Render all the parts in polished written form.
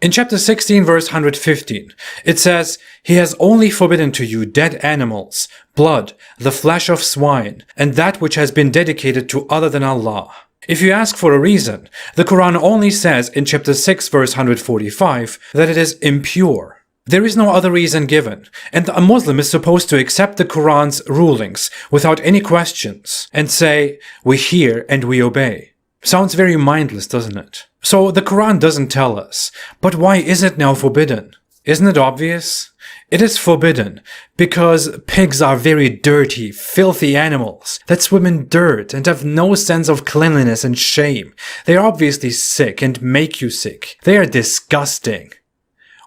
In chapter 16, verse 115, it says, "He has only forbidden to you dead animals, blood, the flesh of swine, and that which has been dedicated to other than Allah." If you ask for a reason, the Quran only says in chapter 6, verse 145, that it is impure. There is no other reason given, and a Muslim is supposed to accept the Quran's rulings without any questions and say, "We hear and we obey." Sounds very mindless, doesn't it? So the Quran doesn't tell us, but why is it now forbidden? Isn't it obvious? It is forbidden because pigs are very dirty, filthy animals that swim in dirt and have no sense of cleanliness and shame. They are obviously sick and make you sick. They are disgusting.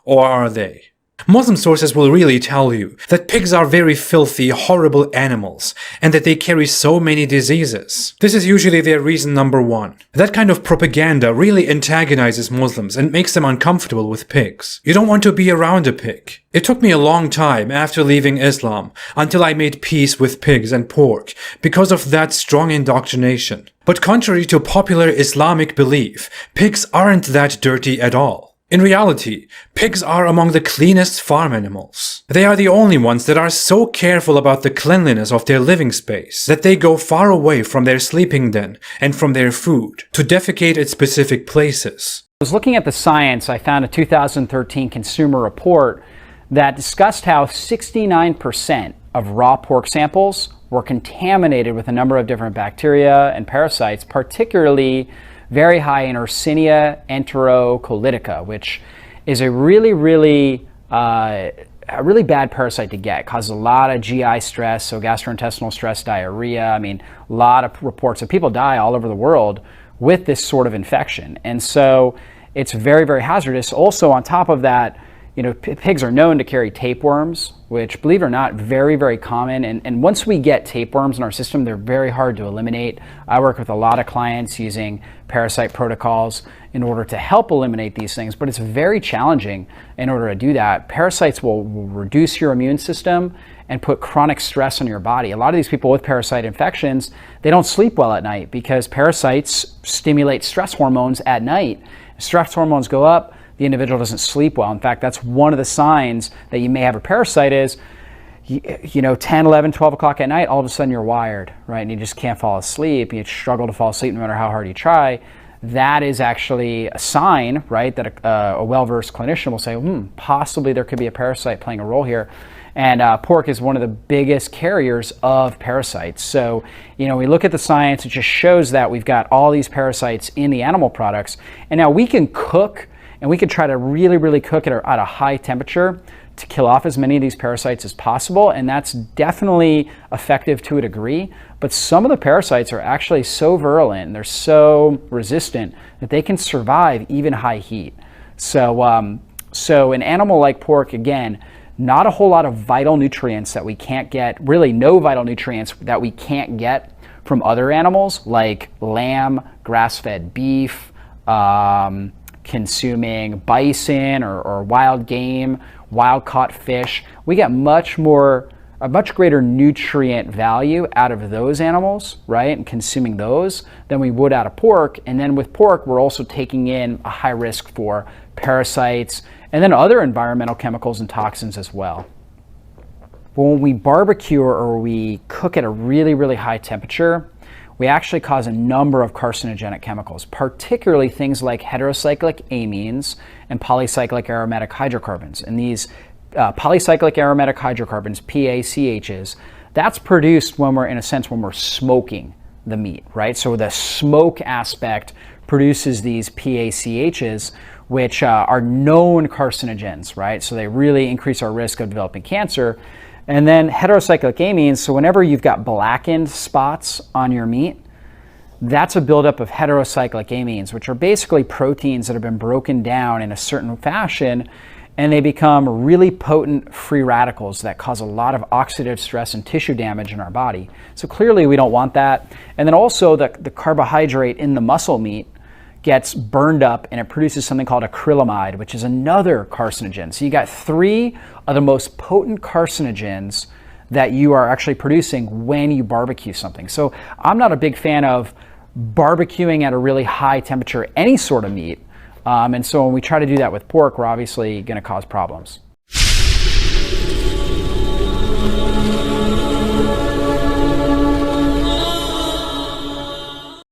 Or are they? Muslim sources will really tell you that pigs are very filthy, horrible animals and that they carry so many diseases. This is usually their reason number one. That kind of propaganda really antagonizes Muslims and makes them uncomfortable with pigs. You don't want to be around a pig. It took me a long time after leaving Islam until I made peace with pigs and pork because of that strong indoctrination. But contrary to popular Islamic belief, pigs aren't that dirty at all. In reality, pigs are among the cleanest farm animals. They are the only ones that are so careful about the cleanliness of their living space that they go far away from their sleeping den and from their food to defecate at specific places. I was looking at the science. I found a 2013 consumer report that discussed how 69% of raw pork samples were contaminated with a number of different bacteria and parasites, particularly very high in Yersinia enterocolitica, which is a really bad parasite to get. It causes a lot of GI stress, so gastrointestinal stress, diarrhea. I mean, a lot of reports of people die all over the world with this sort of infection. And so it's very hazardous. Also, on top of that, you know, pigs are known to carry tapeworms, which, believe it or not, very common. And once we get tapeworms in our system, they're very hard to eliminate. I work with a lot of clients using parasite protocols in order to help eliminate these things, but it's very challenging in order to do that. Parasites will reduce your immune system and put chronic stress on your body. A lot of these people with parasite infections, they don't sleep well at night because parasites stimulate stress hormones at night. Stress hormones go up, the individual doesn't sleep well. In fact, that's one of the signs that you may have a parasite is, you know, 10, 11, 12 o'clock at night, all of a sudden you're wired, right? And you just can't fall asleep. You struggle to fall asleep no matter how hard you try. That is actually a sign, right, that a well-versed clinician will say, possibly there could be a parasite playing a role here. And pork is one of the biggest carriers of parasites. So, you know, we look at the science, it just shows that we've got all these parasites in the animal products. And now we can cook, and we could try to really cook it at a high temperature to kill off as many of these parasites as possible, and that's definitely effective to a degree. But some of the parasites are actually so virulent and they're so resistant that they can survive even high heat. So, so an animal like pork, again, not a whole lot of vital nutrients that we can't get, really no vital nutrients that we can't get from other animals like lamb, grass-fed beef, consuming bison or wild game, wild caught fish. We get a much greater nutrient value out of those animals, right, and consuming those than we would out of pork. And then with pork, we're also taking in a high risk for parasites and then other environmental chemicals and toxins as well. When we barbecue or we cook at a really high temperature, we actually cause a number of carcinogenic chemicals, particularly things like heterocyclic amines and polycyclic aromatic hydrocarbons. And these polycyclic aromatic hydrocarbons, PACHs, that's produced when we're smoking the meat, right? So the smoke aspect produces these PACHs, which are known carcinogens, right? So they really increase our risk of developing cancer. And then heterocyclic amines, so whenever you've got blackened spots on your meat, that's a buildup of heterocyclic amines, which are basically proteins that have been broken down in a certain fashion, and they become really potent free radicals that cause a lot of oxidative stress and tissue damage in our body. So clearly we don't want that. And then also the carbohydrate in the muscle meat gets burned up and it produces something called acrylamide, which is another carcinogen. So you got three of the most potent carcinogens that you are actually producing when you barbecue something. So I'm not a big fan of barbecuing at a really high temperature any sort of meat, And so when we try to do that with pork, we're obviously going to cause problems.